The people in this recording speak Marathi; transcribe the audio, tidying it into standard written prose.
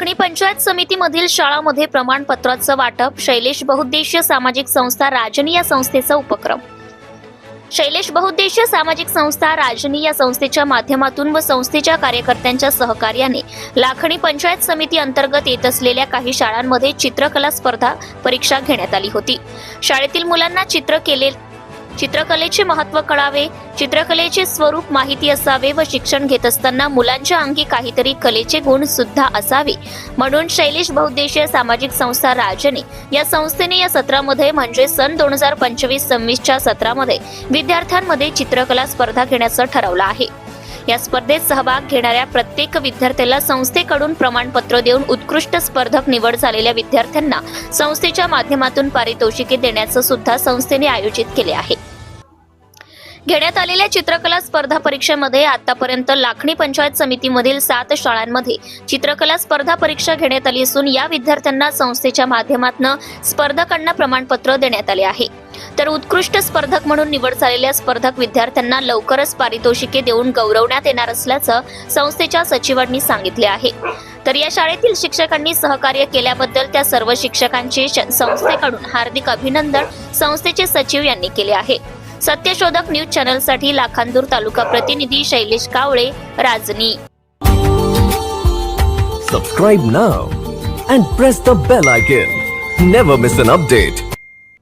लाखणी पंचायत समितीमधील शाळांमध्ये प्रमाणपत्राचं वाटप. शैलेश बहुउद्देशीय सामाजिक संस्था राजनी या संस्थेचा उपक्रम. शैलेश बहुउद्देशीय सामाजिक संस्था राजनी या संस्थेच्या माध्यमातून व संस्थेच्या कार्यकर्त्यांच्या सहकार्याने लाखणी पंचायत समिती अंतर्गत येत असलेल्या काही शाळांमध्ये चित्रकला स्पर्धा परीक्षा घेण्यात आली होती. शाळेतील मुलांना चित्रकलेचे महत्त्व कळावे, चित्रकलेचे स्वरूप माहिती असावे व शिक्षण घेत असताना मुलांच्या अंगी काहीतरी कलेचे गुण सुद्धा असावे म्हणून शैलेश बहुउद्देशीय सामाजिक संस्था राजनी या संस्थेने या सत्रामध्ये म्हणजे सन 2025-26 सत्रामध्ये विद्यार्थ्यांमध्ये चित्रकला स्पर्धा घेण्याचं ठरवलं आहे. या स्पर्धेत सहभाग घेणाऱ्या प्रत्येक विद्यार्थ्याला संस्थेकडून प्रमाणपत्र देऊन उत्कृष्ट स्पर्धक निवड झालेल्या विद्यार्थ्यांना संस्थेच्या माध्यमातून पारितोषिके देण्याचं सुद्धा संस्थेने आयोजित केले आहे. घेण्यात आलेल्या चित्रकला स्पर्धा परीक्षेमध्ये आतापर्यंत लाखणी पंचायत समितीमधील 7 शाळांमध्ये चित्रकला स्पर्धा परीक्षा घेण्यात आली असून या विद्यार्थ्यांना संस्थेच्या माध्यमातून स्पर्धकांना प्रमाणपत्र देण्यात आले आहे. तर उत्कृष्ट स्पर्धक म्हणून निवड झालेल्या स्पर्धक विद्यार्थ्यांना लवकरच पारितोषिके देऊन गौरवण्यात येणार असल्याचं संस्थेच्या सचिवांनी सांगितले आहे. तर या शाळेतील शिक्षकांनी सहकार्य केल्याबद्दल त्या सर्व शिक्षकांचे संस्थेकडून हार्दिक अभिनंदन संस्थेचे सचिव यांनी केले आहे. सत्यशोधक न्यूज चॅनलसाठी लाखांदूर तालुका प्रतिनिधी शैलेश कावळे, राजनी. Subscribe now and press the bell icon. Never miss an update.